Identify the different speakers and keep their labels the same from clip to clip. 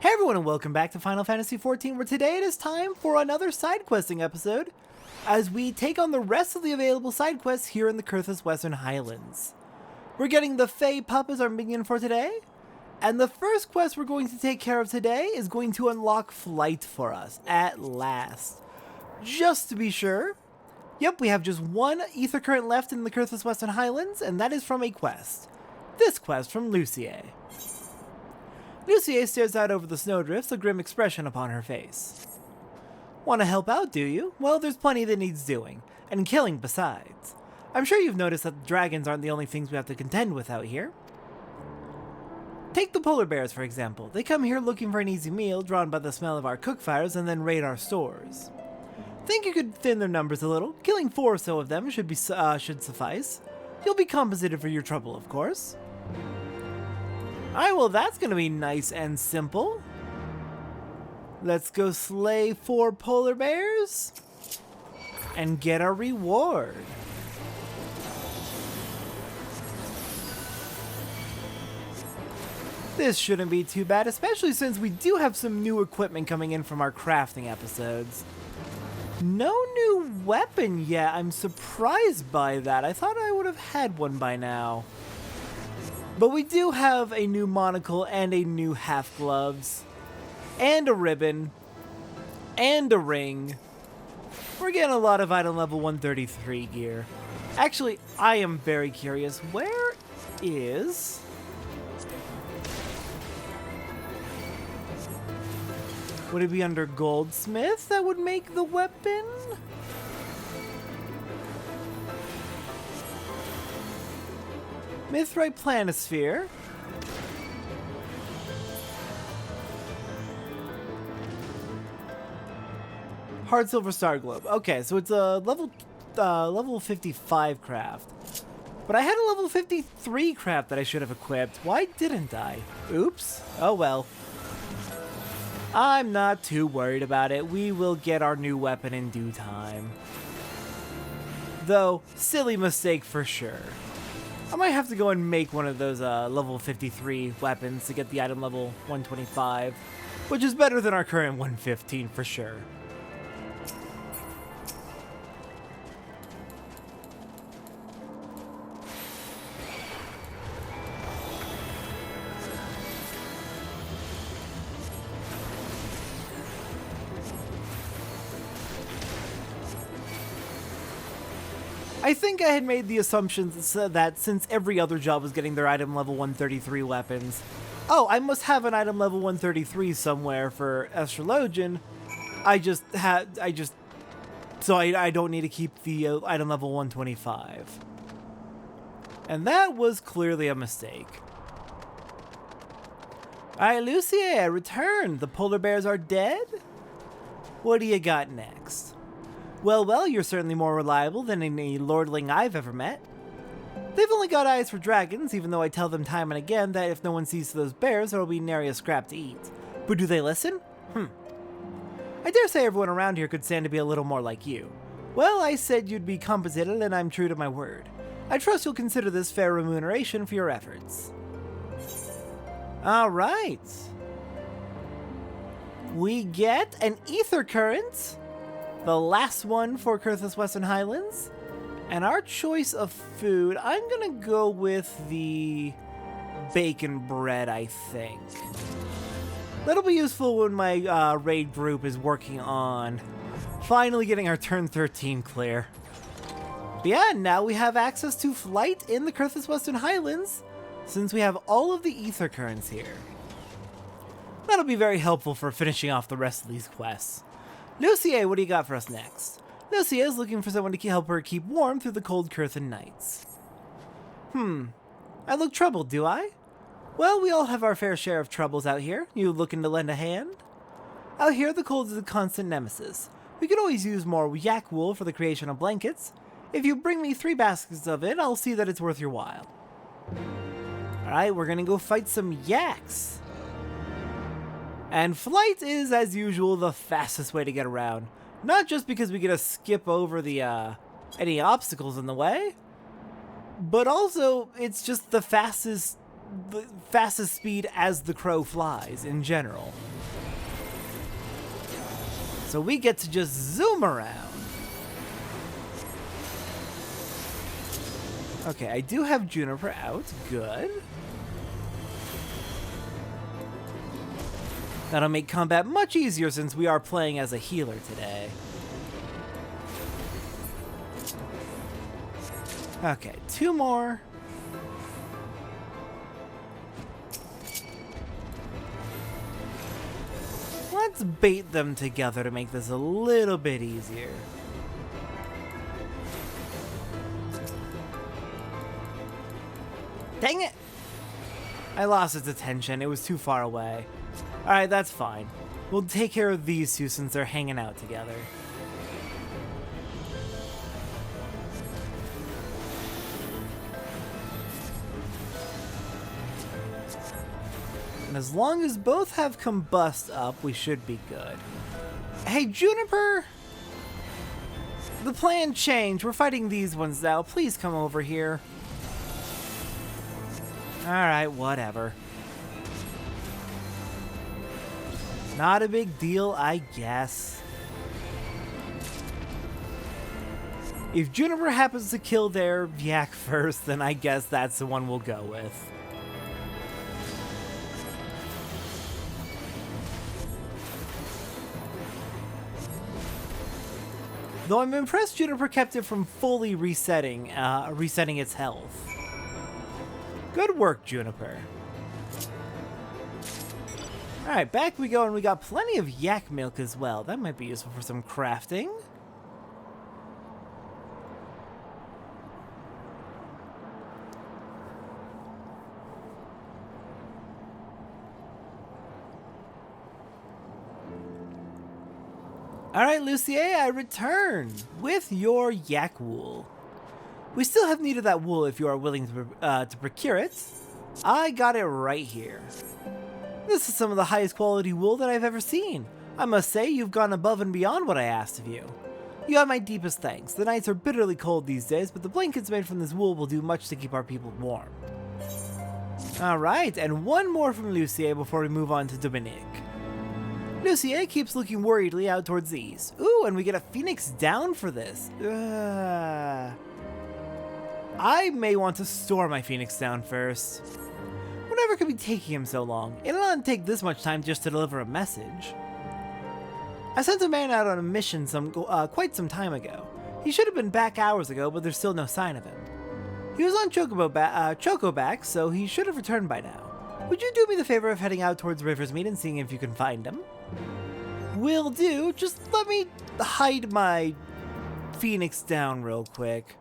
Speaker 1: Hey everyone and welcome back to Final Fantasy XIV, where today it is time for another side questing episode as we take on the rest of the available side quests here in the Coerthan Western Highlands. We're getting the Fey Pup as our minion for today, and the first quest we're going to take care of today is going to unlock flight for us, at last. Just to be sure, yep, we have just one ether current left in the Coerthan Western Highlands, and that is from a quest. This quest from Lucia. Lucia stares out over the snowdrifts, a grim expression upon her face. Want to help out, do you? Well, there's plenty that needs doing, and killing besides. I'm sure you've noticed that the dragons aren't the only things we have to contend with out here. Take the polar bears, for example. They come here looking for an easy meal, drawn by the smell of our cook fires, and then raid our stores. Think you could thin their numbers a little? Killing 4 or so of them should suffice. You'll be compensated for your trouble, of course. Alright, well that's gonna be nice and simple. Let's go slay 4 polar bears and get a reward. This shouldn't be too bad, especially since we do have some new equipment coming in from our crafting episodes. No new weapon yet. I'm surprised by that. I thought I would have had one by now. But we do have a new monocle and a new half gloves, and a ribbon, and a ring. We're getting a lot of item level 133 gear. Actually, I am very curious. Where is... Would it be under Goldsmith that would make the weapon? Mithrite Planisphere. Hard Silver Star Globe. Okay, so it's a level 55 craft. But I had a level 53 craft that I should have equipped. Why didn't I? Oops. Oh well. I'm not too worried about it. We will get our new weapon in due time. Though, silly mistake for sure. I might have to go and make one of those level 53 weapons to get the item level 125, which is better than our current 115 for sure. I think I had made the assumption that since every other job was getting their item level 133 weapons, oh, I must have an item level 133 somewhere for Astrologian. So I don't need to keep the item level 125. And that was clearly a mistake. Alright, Lucia, return. The polar bears are dead? What do you got next? Well, you're certainly more reliable than any lordling I've ever met. They've only got eyes for dragons, even though I tell them time and again that if no one sees those bears, there will be nary a scrap to eat. But do they listen? I dare say everyone around here could stand to be a little more like you. Well, I said you'd be compensated, and I'm true to my word. I trust you'll consider this fair remuneration for your efforts. Alright. We get an ether current. The last one for Coerthan Western Highlands. And our choice of food, I'm gonna go with the bacon bread, I think. That'll be useful when my raid group is working on finally getting our turn 13 clear. But yeah, now we have access to flight in the Coerthan Western Highlands, since we have all of the ether currents here. That'll be very helpful for finishing off the rest of these quests. Lucia, what do you got for us next? Lucia is looking for someone to help her keep warm through the cold Coerthan nights. I look troubled, do I? Well, we all have our fair share of troubles out here. You looking to lend a hand? Out here, the cold is a constant nemesis. We could always use more yak wool for the creation of blankets. If you bring me 3 baskets of it, I'll see that it's worth your while. Alright, we're gonna go fight some yaks. And flight is, as usual, the fastest way to get around. Not just because we get to skip over the, any obstacles in the way, but also it's just the fastest the fastest speed as the crow flies in general. So we get to just zoom around. Okay, I do have Juniper out. Good. That'll make combat much easier since we are playing as a healer today. Okay, 2 more. Let's bait them together to make this a little bit easier. Dang it! I lost its attention. It was too far away. Alright, that's fine. We'll take care of these two since they're hanging out together. And as long as both have combust up, we should be good. Hey, Juniper! The plan changed. We're fighting these ones now. Please come over here. Alright, whatever. Not a big deal, I guess. If Juniper happens to kill their yak first, then I guess that's the one we'll go with. Though I'm impressed Juniper kept it from fully resetting its health. Good work, Juniper. Alright, back we go, and we got plenty of yak milk as well. That might be useful for some crafting. Alright, Lucier, I return with your yak wool. We still have need of that wool if you are willing to procure it. I got it right here. This is some of the highest quality wool that I've ever seen. I must say, you've gone above and beyond what I asked of you. You have my deepest thanks. The nights are bitterly cold these days, but the blankets made from this wool will do much to keep our people warm. Alright, and one more from Lucier before we move on to Dominique. Lucier keeps looking worriedly out towards the east. Ooh, and we get a phoenix down for this. I may want to store my phoenix down first. Whatever could be taking him so long? It'll not take this much time just to deliver a message. I sent a man out on a mission quite some time ago. He should have been back hours ago, but there's still no sign of him. He was on Chocoback, so he should have returned by now. Would you do me the favor of heading out towards Riversmeet and seeing if you can find him? Will do. Just let me hide my Phoenix Down real quick.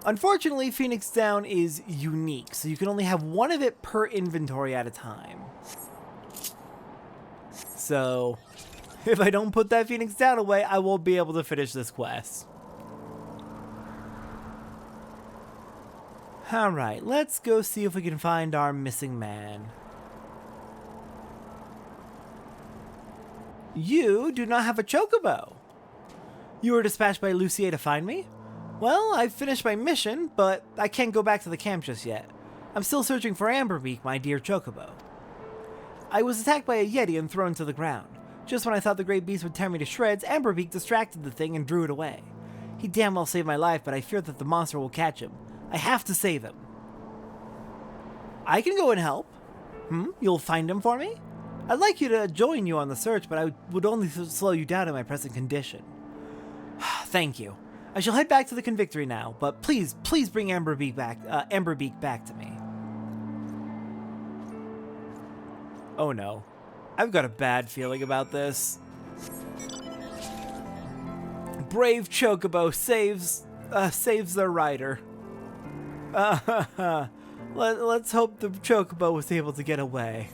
Speaker 1: Unfortunately, Phoenix Down is unique, so you can only have one of it per inventory at a time. So, if I don't put that Phoenix Down away, I won't be able to finish this quest. Alright, let's go see if we can find our missing man. You do not have a chocobo. You were dispatched by Lucier to find me? Well, I've finished my mission, but I can't go back to the camp just yet. I'm still searching for Amberbeak, my dear chocobo. I was attacked by a yeti and thrown to the ground. Just when I thought the great beast would tear me to shreds, Amberbeak distracted the thing and drew it away. He damn well saved my life, but I fear that the monster will catch him. I have to save him. I can go and help. You'll find him for me? I'd like you to join you on the search, but I would only slow you down in my present condition. Thank you. I shall head back to the Convictory now, but please bring Amberbeak back to me. Oh no. I've got a bad feeling about this. Brave Chocobo saves their rider. Let's hope the Chocobo was able to get away.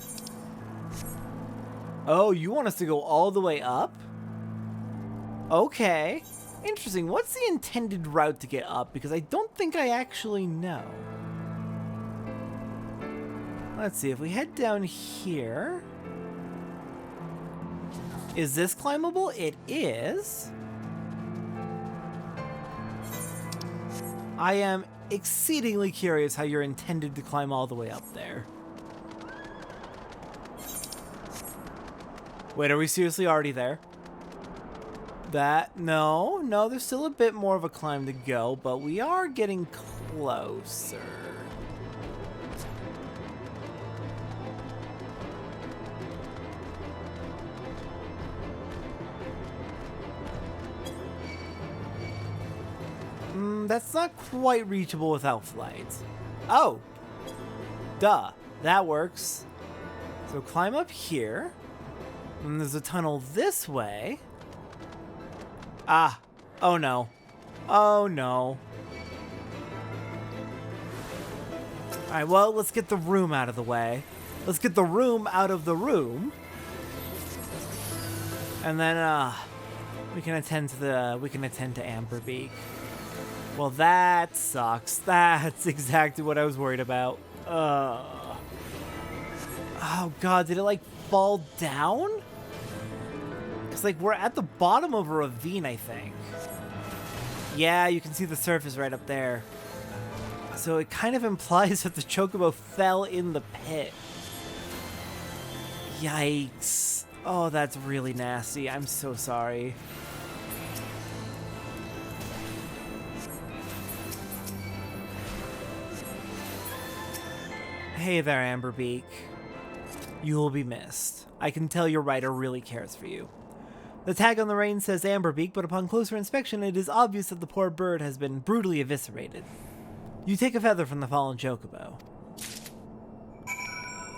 Speaker 1: Oh, you want us to go all the way up? Okay. Interesting. What's the intended route to get up? Because I don't think I actually know. Let's see. If we head down here... Is this climbable? It is. I am exceedingly curious how you're intended to climb all the way up there. Wait, are we seriously already there? No, there's still a bit more of a climb to go, but we are getting closer. That's not quite reachable without flight. Oh! Duh. That works. So climb up here. And there's a tunnel this way. Ah. Oh no. Oh no. Alright, well, let's get the room out of the way. Let's get the room out of the room. And then, we can attend to Amberbeak. Well, that sucks. That's exactly what I was worried about. Oh god, did it like fall down? Because like we're at the bottom of a ravine, I think. Yeah, you can see the surface right up there. So it kind of implies that the chocobo fell in the pit. Yikes. Oh, that's really nasty. I'm so sorry. Hey there, Amberbeak. You will be missed. I can tell your writer really cares for you. The tag on the rein says Amberbeak, but upon closer inspection, it is obvious that the poor bird has been brutally eviscerated. You take a feather from the fallen chocobo.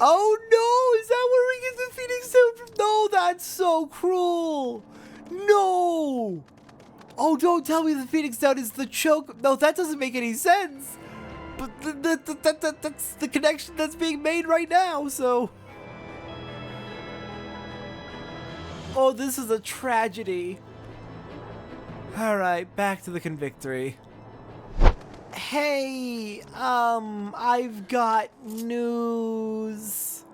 Speaker 1: Oh no! Is that where we get the Phoenix Stone from? No, that's so cruel! No! Oh, don't tell me the Phoenix Stone is the choke. No, that doesn't make any sense! But that's the connection that's being made right now, so... Oh, this is a tragedy. Alright, back to the Convictory. Hey, I've got news.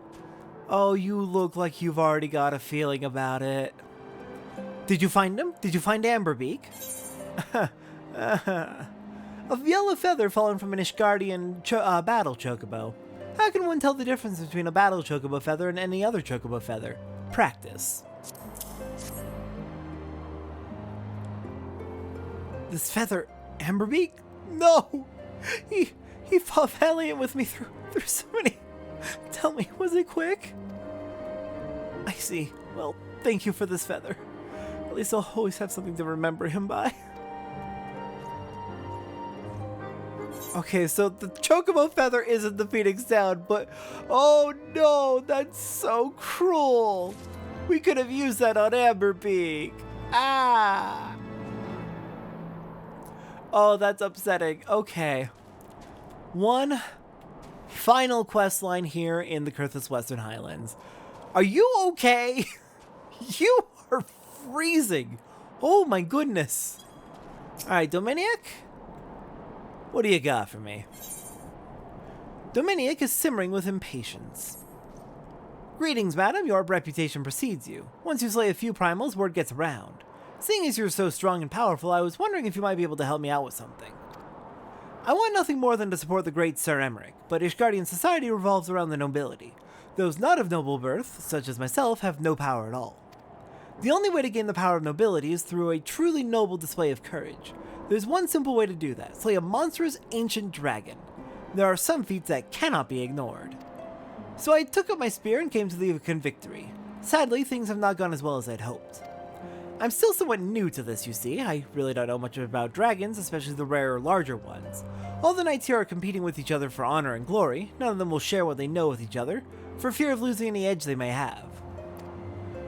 Speaker 1: Oh, you look like you've already got a feeling about it. Did you find him? Did you find Amberbeak? A yellow feather fallen from an Ishgardian battle chocobo. How can one tell the difference between a battle chocobo feather and any other chocobo feather? Practice. This feather, Amberbeak? No! He fought valiant with me through so many... Tell me, was it quick? I see. Well, thank you for this feather. At least I'll always have something to remember him by. Okay, so the chocobo feather isn't the Phoenix Down, but... Oh no, that's so cruel! We could have used that on Amberbeak! Ah! Oh, that's upsetting. Okay. One final quest line here in the Coerthan Western Highlands. Are you okay? You are freezing. Oh my goodness. Alright, Dominic? What do you got for me? Dominic is simmering with impatience. Greetings, madam. Your reputation precedes you. Once you slay a few primals, word gets around. Seeing as you're so strong and powerful, I was wondering if you might be able to help me out with something. I want nothing more than to support the great Sir Emmerich, but Ishgardian society revolves around the nobility. Those not of noble birth, such as myself, have no power at all. The only way to gain the power of nobility is through a truly noble display of courage. There's one simple way to do that: slay a monstrous ancient dragon. There are some feats that cannot be ignored. So I took up my spear and came to the Convictory. Sadly, things have not gone as well as I'd hoped. I'm still somewhat new to this, you see. I really don't know much about dragons, especially the rarer, larger ones. All the knights here are competing with each other for honor and glory. None of them will share what they know with each other, for fear of losing any edge they may have.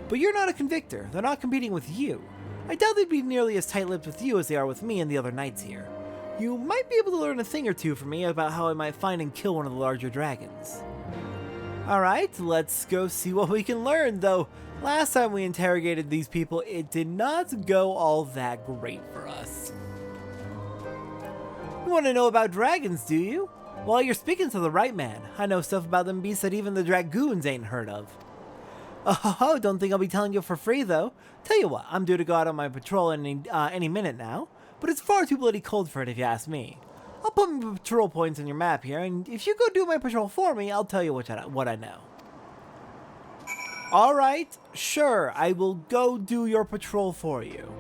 Speaker 1: But you're not a convictor. They're not competing with you. I doubt they'd be nearly as tight-lipped with you as they are with me and the other knights here. You might be able to learn a thing or two from me about how I might find and kill one of the larger dragons. Alright, let's go see what we can learn, though last time we interrogated these people, it did not go all that great for us. You want to know about dragons, do you? Well, you're speaking to the right man. I know stuff about them beasts that even the dragoons ain't heard of. Oh, don't think I'll be telling you for free, though. Tell you what, I'm due to go out on my patrol any minute now, but it's far too bloody cold for it if you ask me. I'll put my patrol points on your map here, and if you go do my patrol for me, I'll tell you what I know. Alright, sure, I will go do your patrol for you.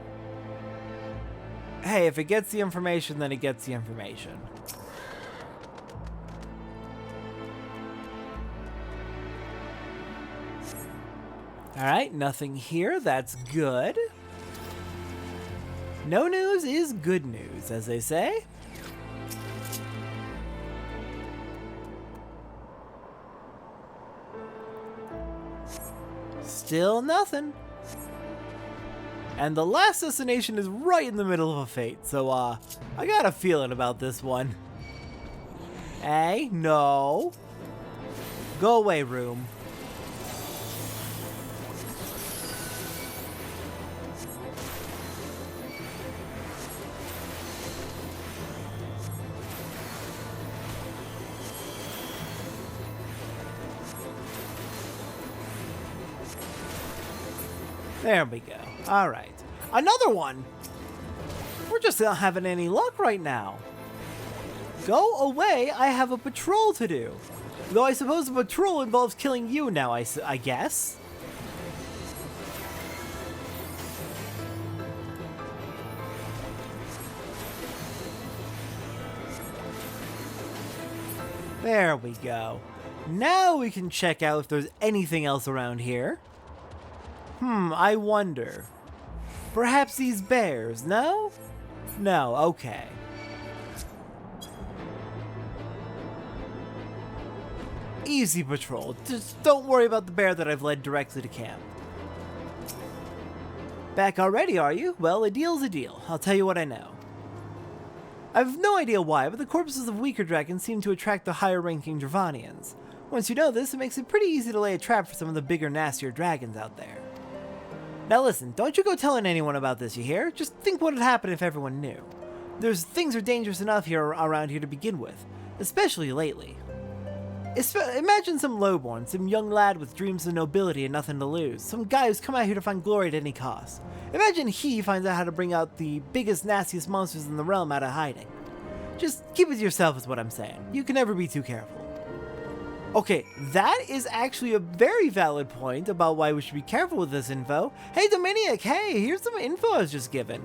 Speaker 1: Hey, if it gets the information, then it gets the information. Alright, nothing here, that's good. No news is good news, as they say. Still nothing. And the last destination is right in the middle of a fate, so I got a feeling about this one. Hey, no. Go away, room. There we go. Alright. Another one! We're just not having any luck right now. Go away, I have a patrol to do. Though I suppose the patrol involves killing you now, I guess. There we go. Now we can check out if there's anything else around here. I wonder. Perhaps these bears, no? No, okay. Easy patrol. Just don't worry about the bear that I've led directly to camp. Back already, are you? Well, a deal's a deal. I'll tell you what I know. I've no idea why, but the corpses of weaker dragons seem to attract the higher-ranking Dravanians. Once you know this, it makes it pretty easy to lay a trap for some of the bigger, nastier dragons out there. Now listen, don't you go telling anyone about this, you hear? Just think what would happen if everyone knew. Things are dangerous enough around here to begin with, especially lately. Imagine some lowborn, some young lad with dreams of nobility and nothing to lose, some guy who's come out here to find glory at any cost. Imagine he finds out how to bring out the biggest, nastiest monsters in the realm out of hiding. Just keep it to yourself is what I'm saying. You can never be too careful. Okay, that is actually a very valid point about why we should be careful with this info. Hey, Dominic, hey, here's some info I was just given.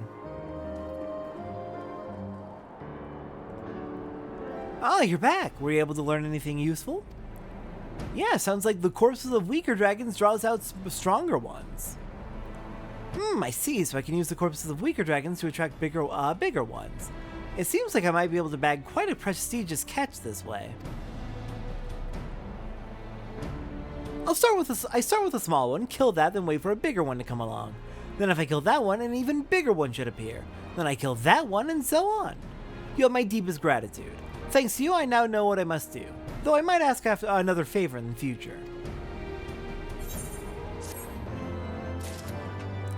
Speaker 1: Oh, you're back. Were you able to learn anything useful? Yeah, sounds like the corpses of weaker dragons draws out stronger ones. I see, so I can use the corpses of weaker dragons to attract bigger ones. It seems like I might be able to bag quite a prestigious catch this way. I start with a small one, kill that, then wait for a bigger one to come along. Then if I kill that one, an even bigger one should appear. Then I kill that one, and so on. You have my deepest gratitude. Thanks to you, I now know what I must do. Though I might ask after another favor in the future.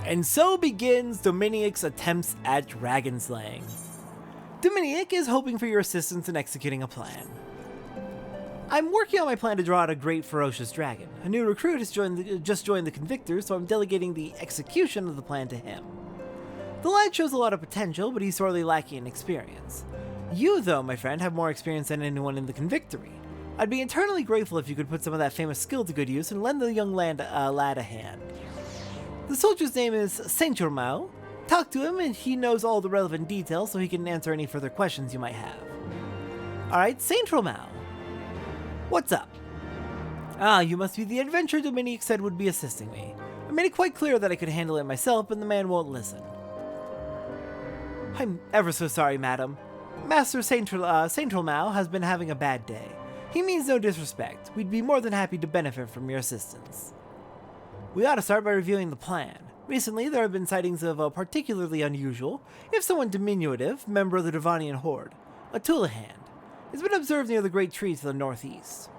Speaker 1: And so begins Dominic's attempts at Dragonslaying. Dominic is hoping for your assistance in executing a plan. I'm working on my plan to draw out a great ferocious dragon. A new recruit has just joined the Convictors, so I'm delegating the execution of the plan to him. The lad shows a lot of potential, but he's sorely lacking in experience. You, though, my friend, have more experience than anyone in the Convictory. I'd be eternally grateful if you could put some of that famous skill to good use and lend the young lad a hand. The soldier's name is Saint Germain. Talk to him and he knows all the relevant details so he can answer any further questions you might have. Alright, Saint Germain. What's up? Ah, you must be the adventurer Dominique said would be assisting me. I made it quite clear that I could handle it myself, but the man won't listen. I'm ever so sorry, madam. Master Saint Germain has been having a bad day. He means no disrespect. We'd be more than happy to benefit from your assistance. We ought to start by reviewing the plan. Recently, there have been sightings of a particularly unusual, if somewhat diminutive, member of the Dravanian horde, a Tullahand. It's been observed near the great tree to the northeast.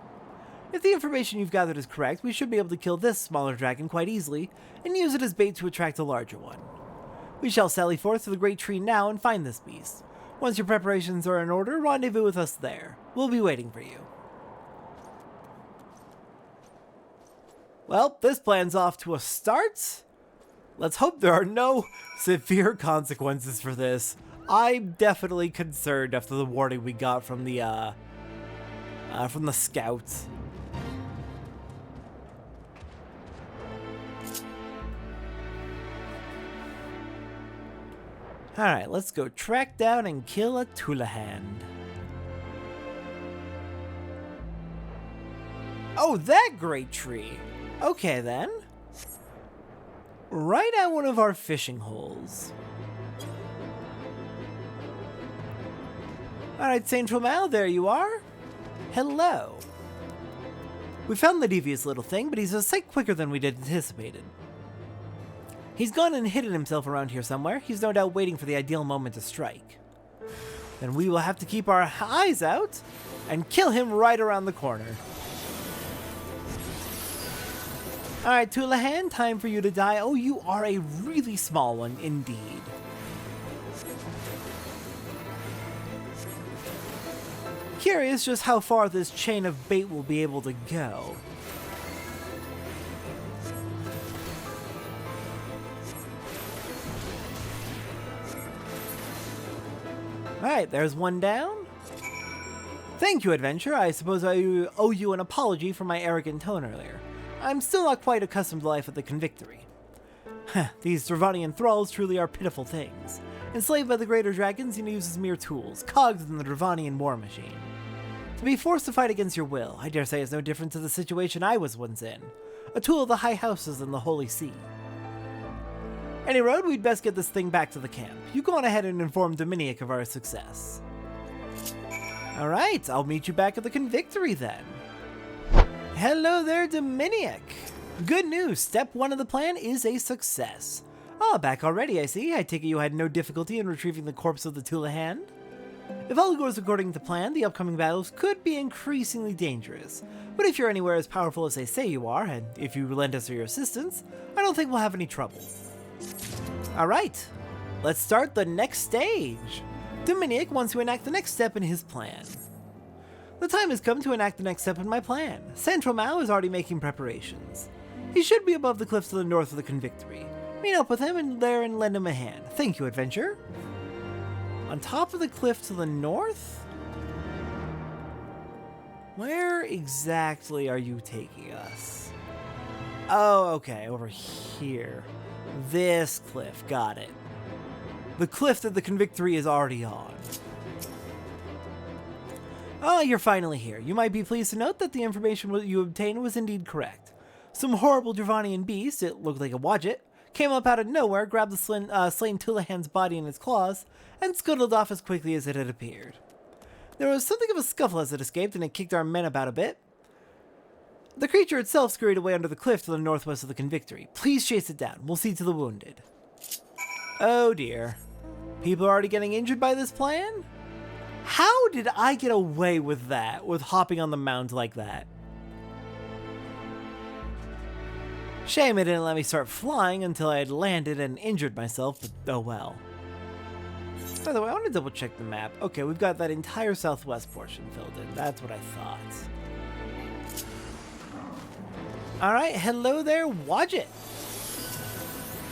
Speaker 1: If the information you've gathered is correct, we should be able to kill this smaller dragon quite easily, and use it as bait to attract a larger one. We shall sally forth to the great tree now and find this beast. Once your preparations are in order, rendezvous with us there. We'll be waiting for you. Well, this plan's off to a start. Let's hope there are no severe consequences for this. I'm definitely concerned after the warning we got from the scouts. Alright, let's go track down and kill a Tulahand. Oh, that great tree! Okay then. Right at one of our fishing holes. Alright, Saint Romal, there you are. Hello. We found the devious little thing, but he's a sight quicker than we'd anticipated. He's gone and hidden himself around here somewhere. He's no doubt waiting for the ideal moment to strike. Then we will have to keep our eyes out and kill him right around the corner. Alright, Tulahand, time for you to die. Oh, you are a really small one indeed. Curious just how far this chain of bait will be able to go. Alright, there's one down. Thank you, Adventure. I suppose I owe you an apology for my arrogant tone earlier. I'm still not quite accustomed to life at the Convictory. These Dravanian thralls truly are pitiful things. Enslaved by the greater dragons, you use as mere tools, cogs in the Dravanian war machine. To be forced to fight against your will, I dare say is no different to the situation I was once in. A tool of the high houses in the Holy See. Any road, we'd best get this thing back to the camp. You go on ahead and inform Dominic of our success. Alright, I'll meet you back at the Convictory then. Hello there, Dominic! Good news, step 1 of the plan is a success. Ah, back already, I see. I take it you had no difficulty in retrieving the corpse of the Tulahand? If all goes according to plan, the upcoming battles could be increasingly dangerous. But if you're anywhere as powerful as they say you are, and if you lend us your assistance, I don't think we'll have any trouble. Alright, let's start the next stage. Dominic wants to enact the next step in his plan. The time has come to enact the next step in my plan. Saint Romal is already making preparations. He should be above the cliffs to the north of the Convictory. Meet up with him and lend him a hand. Thank you, Adventure. On top of the cliff to the north? Where exactly are you taking us? Oh, okay, over here. This cliff, got it. The cliff that the Convictory is already on. Oh, you're finally here. You might be pleased to note that the information you obtained was indeed correct. Some horrible Dravanian beast, it looked like a Wadjet, came up out of nowhere, grabbed the slain Tulahand's body in its claws, and scuttled off as quickly as it had appeared. There was something of a scuffle as it escaped, and it kicked our men about a bit. The creature itself scurried away under the cliff to the northwest of the Convictory. Please chase it down. We'll see to the wounded. Oh dear. People are already getting injured by this plan? How did I get away with that, with hopping on the mound like that? Shame it didn't let me start flying until I had landed and injured myself, but oh well. By the way, I want to double check the map. Okay, we've got that entire southwest portion filled in. That's what I thought. Alright, hello there, Wadjet.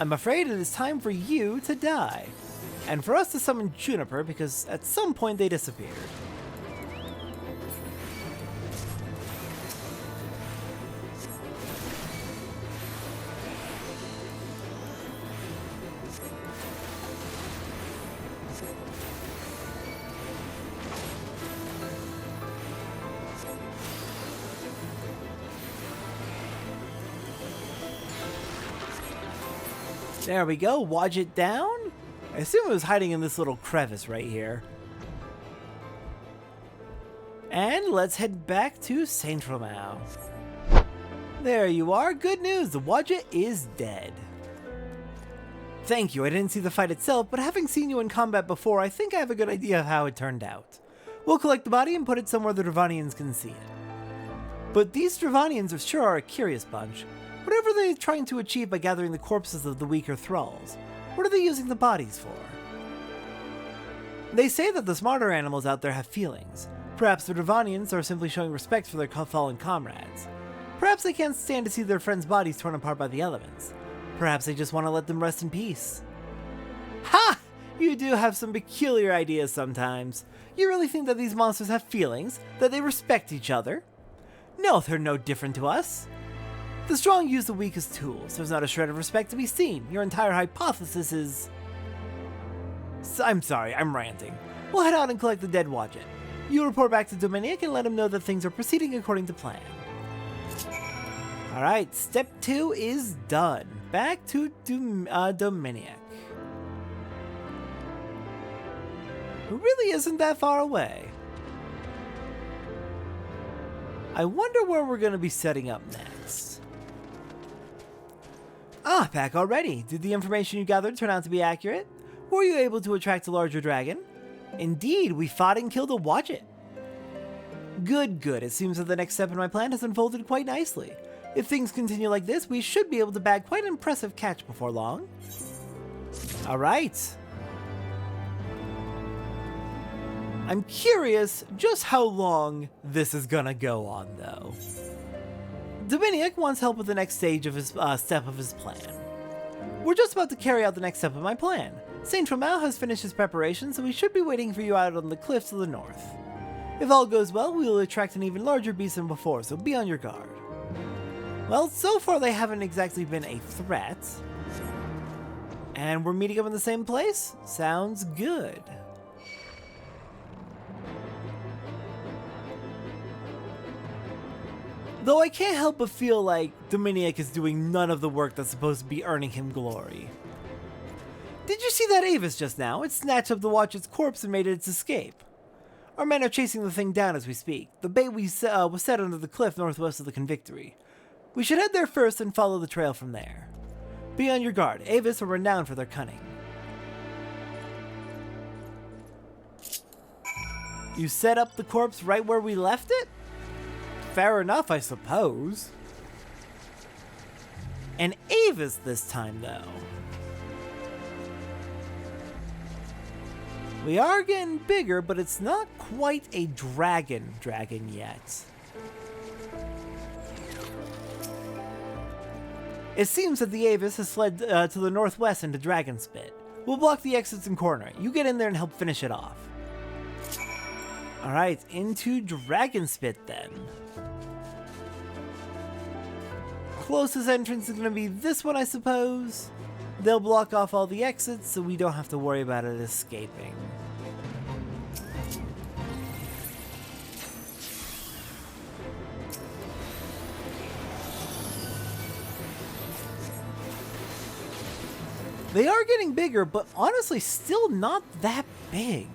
Speaker 1: I'm afraid it is time for you to die. And for us to summon Juniper, because at some point they disappeared. There we go, Wadjet down. I assume it was hiding in this little crevice right here. And let's head back to Saint Romal. There you are, good news, the Wadjet is dead. Thank you, I didn't see the fight itself, but having seen you in combat before, I think I have a good idea of how it turned out. We'll collect the body and put it somewhere the Dravanians can see it. But these Dravanians are sure are a curious bunch. Whatever they're trying to achieve by gathering the corpses of the weaker thralls, what are they using the bodies for? They say that the smarter animals out there have feelings. Perhaps the Dravanians are simply showing respect for their fallen comrades. Perhaps they can't stand to see their friends' bodies torn apart by the elements. Perhaps they just want to let them rest in peace. Ha! You do have some peculiar ideas sometimes. You really think that these monsters have feelings, that they respect each other? No, they're no different to us. The strong use the weak as tools. There's not a shred of respect to be seen. Your entire hypothesis is... I'm sorry, I'm ranting. We'll head out and collect the dead Wadjet. You report back to Dominic and let him know that things are proceeding according to plan. Alright, step 2 is done. Back to Dominic. Who really isn't that far away. I wonder where we're going to be setting up next. Ah, back already. Did the information you gathered turn out to be accurate? Were you able to attract a larger dragon? Indeed, we fought and killed a Wadjet. Good, good. It seems that the next step in my plan has unfolded quite nicely. If things continue like this, we should be able to bag quite an impressive catch before long. Alright. I'm curious just how long this is gonna go on, though. Dominic wants help with the next stage of his step of his plan. We're just about to carry out the next step of my plan. Saint Romao has finished his preparations, so we should be waiting for you out on the cliffs to the north. If all goes well, we will attract an even larger beast than before, so be on your guard. Well, so far they haven't exactly been a threat. And we're meeting up in the same place? Sounds good. Though I can't help but feel like Dominic is doing none of the work that's supposed to be earning him glory. Did you see that Avis just now? It snatched up the Wadjet's corpse and made its escape. Our men are chasing the thing down as we speak. The bait was set under the cliff northwest of the Convictory. We should head there first and follow the trail from there. Be on your guard. Avis are renowned for their cunning. You set up the corpse right where we left it? Fair enough, I suppose. And Avis this time, though. We are getting bigger, but it's not quite a dragon yet. It seems that the Avis has fled to the northwest into Dragonspit. We'll block the exits and corner. You get in there and help finish it off. Alright, into Dragonspit then. Closest entrance is going to be this one, I suppose. They'll block off all the exits, so we don't have to worry about it escaping. They are getting bigger, but honestly still not that big.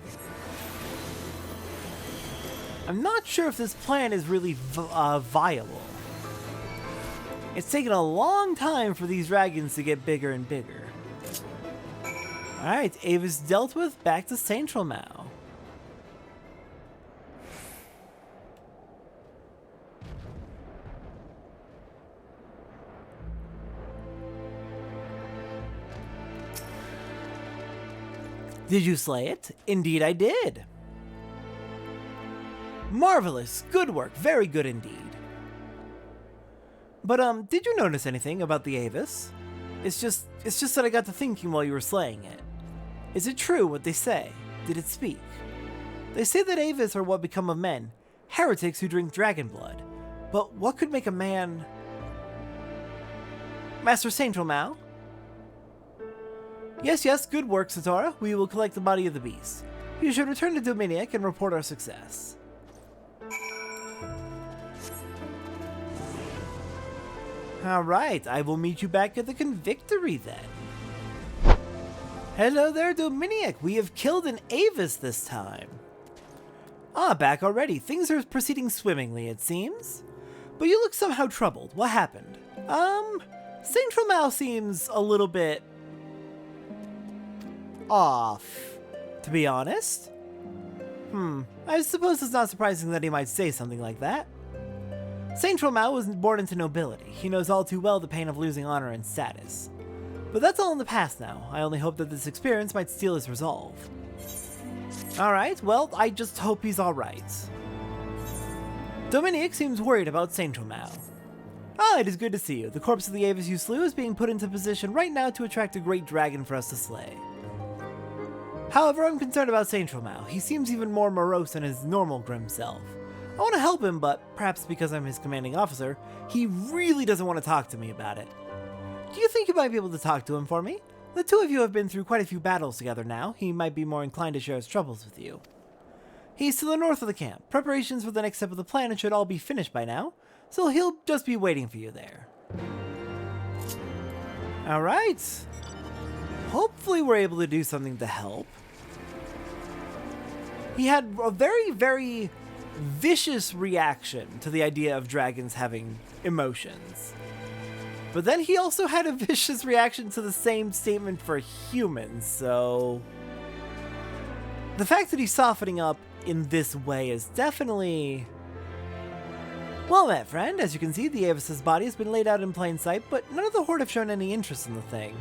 Speaker 1: I'm not sure if this plan is really viable. It's taken a long time for these dragons to get bigger and bigger. Alright, Avis dealt with, back to Saint Romao. Did you slay it? Indeed I did. Marvelous, good work, very good indeed. But did you notice anything about the Avis? It's just that I got to thinking while you were slaying it. Is it true what they say? Did it speak? They say that Avis are what become of men, heretics who drink dragon blood. But what could make a man... Master Saint Romao? Yes, good work, Satora. We will collect the body of the beast. You should return to Dominic and report our success. Alright, I will meet you back at the Convictory then. Hello there, Dominic. We have killed an Avis this time. Ah, back already. Things are proceeding swimmingly, it seems. But you look somehow troubled. What happened? Saint Romao seems a little bit... off, to be honest. I suppose it's not surprising that he might say something like that. Saint Romao was born into nobility. He knows all too well the pain of losing honor and status. But that's all in the past now. I only hope that this experience might steal his resolve. Alright, well, I just hope he's alright. Dominic seems worried about Saint Romao. Ah, it is good to see you. The corpse of the Avis you slew is being put into position right now to attract a great dragon for us to slay. However, I'm concerned about Saint Tromau. He seems even more morose than his normal grim self. I want to help him, but perhaps because I'm his commanding officer, he really doesn't want to talk to me about it. Do you think you might be able to talk to him for me? The two of you have been through quite a few battles together now. He might be more inclined to share his troubles with you. He's to the north of the camp. Preparations for the next step of the plan should all be finished by now, so he'll just be waiting for you there. Alright. Hopefully we're able to do something to help. He had a very, very vicious reaction to the idea of dragons having emotions. But then he also had a vicious reaction to the same statement for humans, so... The fact that he's softening up in this way is definitely... Well met, friend. As you can see, the Avis's body has been laid out in plain sight, but none of the Horde have shown any interest in the thing.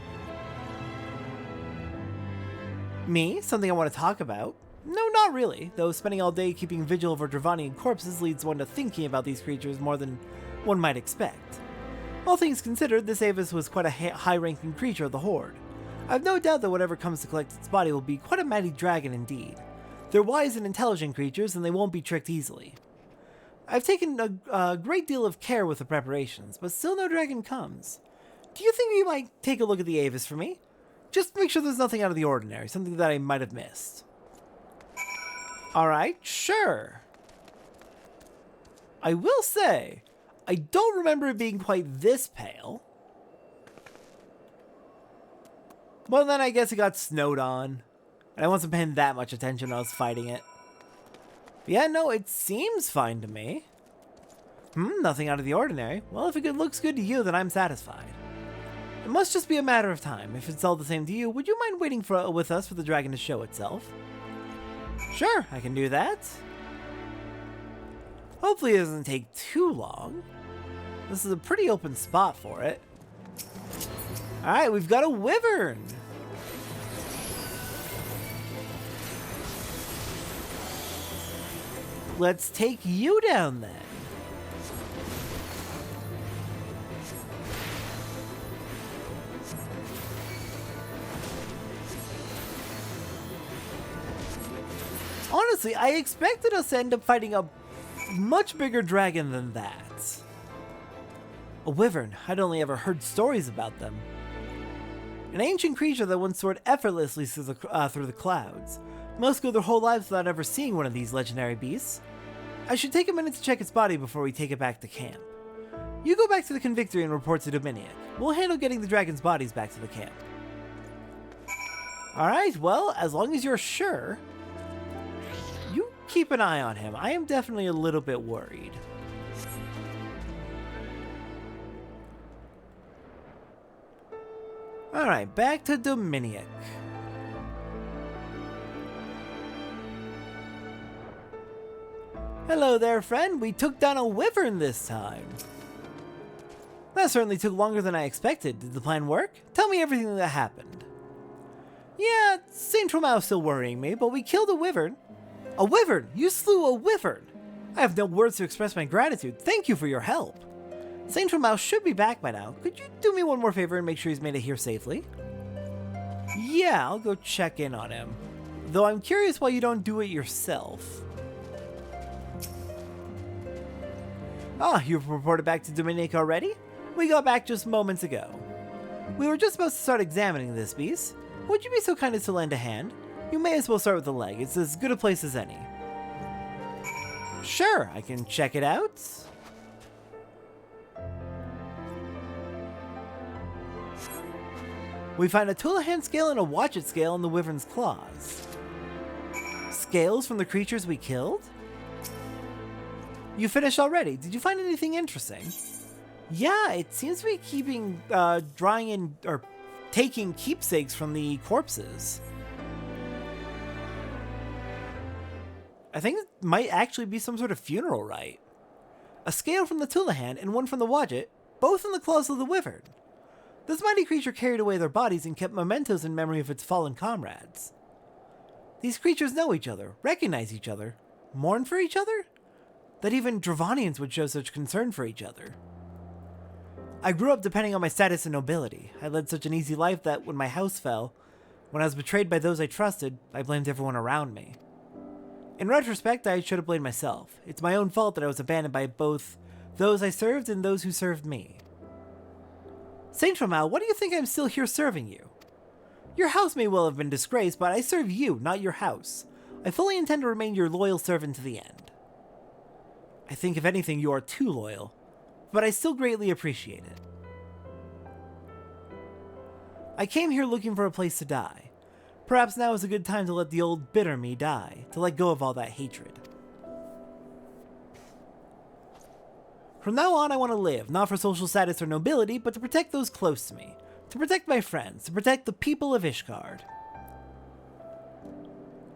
Speaker 1: Me? Something I want to talk about? No, not really, though spending all day keeping vigil over Dravanian corpses leads one to thinking about these creatures more than one might expect. All things considered, this Avis was quite a high-ranking creature of the Horde. I've no doubt that whatever comes to collect its body will be quite a mighty dragon indeed. They're wise and intelligent creatures, and they won't be tricked easily. I've taken a great deal of care with the preparations, but still no dragon comes. Do you think you might take a look at the Avis for me? Just make sure there's nothing out of the ordinary, something that I might have missed. Alright, sure. I will say, I don't remember it being quite this pale. Well, then I guess it got snowed on. And I wasn't paying that much attention when I was fighting it. But yeah, no, it seems fine to me. Nothing out of the ordinary. Well, if it looks good to you, then I'm satisfied. It must just be a matter of time. If it's all the same to you, would you mind waiting with us for the dragon to show itself? Sure, I can do that. Hopefully it doesn't take too long. This is a pretty open spot for it. Alright, we've got a wyvern. Let's take you down then. Honestly, I expected us to end up fighting a much bigger dragon than that. A wyvern. I'd only ever heard stories about them. An ancient creature that once soared effortlessly through the clouds. Most go their whole lives without ever seeing one of these legendary beasts. I should take a minute to check its body before we take it back to camp. You go back to the Convictory and report to Dominic. We'll handle getting the dragon's bodies back to the camp. Alright, well, as long as you're sure, you keep an eye on him. I am definitely a little bit worried. Alright, back to Dominic. Hello there, friend. We took down a wyvern this time. That certainly took longer than I expected. Did the plan work? Tell me everything that happened. Yeah, Saint Tromau's still worrying me, but we killed a wyvern. A wyvern? You slew a wyvern! I have no words to express my gratitude. Thank you for your help. Saint Tromau should be back by now. Could you do me one more favor and make sure he's made it here safely? Yeah, I'll go check in on him. Though I'm curious why you don't do it yourself. Ah, you've reported back to Dominic already? We got back just moments ago. We were just about to start examining this beast. Would you be so kind as to lend a hand? You may as well start with the leg. It's as good a place as any. Sure, I can check it out. We find a Tullahan scale and a Watchet scale in the wyvern's claws. Scales from the creatures we killed? You finished already. Did you find anything interesting? Yeah, it seems to be keeping, drawing in, or taking keepsakes from the corpses. I think it might actually be some sort of funeral rite. A scale from the Tullahan and one from the Watchet, both in the claws of the wyvern. This mighty creature carried away their bodies and kept mementos in memory of its fallen comrades. These creatures know each other, recognize each other, mourn for each other? That even Dravanians would show such concern for each other. I grew up depending on my status and nobility. I led such an easy life that when my house fell, When I was betrayed by those I trusted, I blamed everyone around me. In retrospect, I should have blamed myself. It's my own fault that I was abandoned by both those I served and those who served me. Saint Tramal, what do you think I'm still here serving you? Your house may well have been disgraced, but I serve you, not your house. I fully intend to remain your loyal servant to the end. I think if anything you are too loyal, but I still greatly appreciate it. I came here looking for a place to die. Perhaps now is a good time to let the old bitter me die, to let go of all that hatred. From now on I want to live, not for social status or nobility, but to protect those close to me. To protect my friends, to protect the people of Ishgard.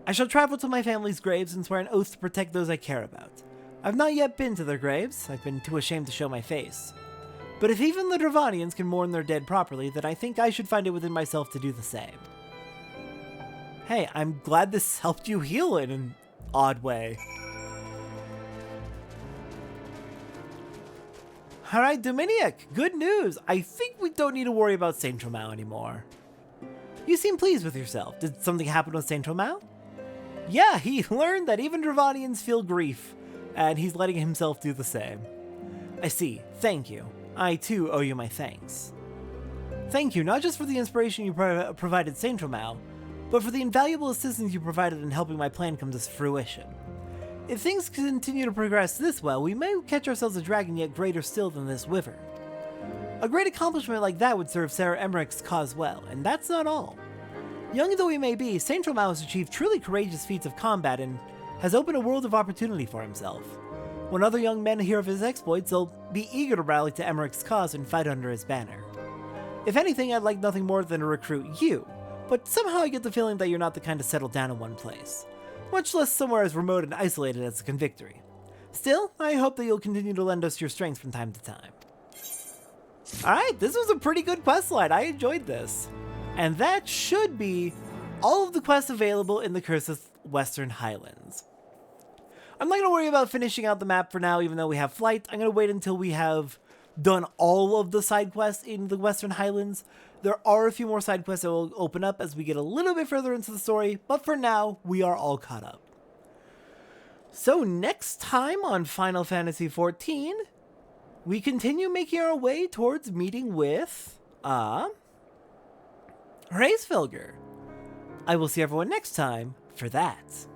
Speaker 1: I shall travel to my family's graves and swear an oath to protect those I care about. I've not yet been to their graves, I've been too ashamed to show my face. But if even the Dravanians can mourn their dead properly, then I think I should find it within myself to do the same. Hey, I'm glad this helped you heal in an odd way. Alright, Dominic, good news! I think we don't need to worry about Saint Tramal anymore. You seem pleased with yourself. Did something happen with Saint Tramal? Yeah, he learned that even Dravanians feel grief, and he's letting himself do the same. I see. Thank you. I, too, owe you my thanks. Thank you, not just for the inspiration you provided Saint Tramal, but for the invaluable assistance you provided in helping my plan come to fruition. If things continue to progress this well, we may catch ourselves a dragon yet greater still than this wyvern. A great accomplishment like that would serve Sarah Emmerich's cause well, and that's not all. Young though he may be, Saint Tramal has achieved truly courageous feats of combat and has opened a world of opportunity for himself. When other young men hear of his exploits, they'll be eager to rally to Emmerich's cause and fight under his banner. If anything, I'd like nothing more than to recruit you, but somehow I get the feeling that you're not the kind to settle down in one place, much less somewhere as remote and isolated as the Convictory. Still, I hope that you'll continue to lend us your strength from time to time. Alright, this was a pretty good questline. I enjoyed this. And that should be all of the quests available in the Coerthan Western Highlands. I'm not going to worry about finishing out the map for now, even though we have flight. I'm going to wait until we have done all of the side quests in the Western Highlands. There are a few more side quests that will open up as we get a little bit further into the story, but for now, we are all caught up. So next time on Final Fantasy XIV, we continue making our way towards meeting with, Hraesvelgr. I will see everyone next time for that.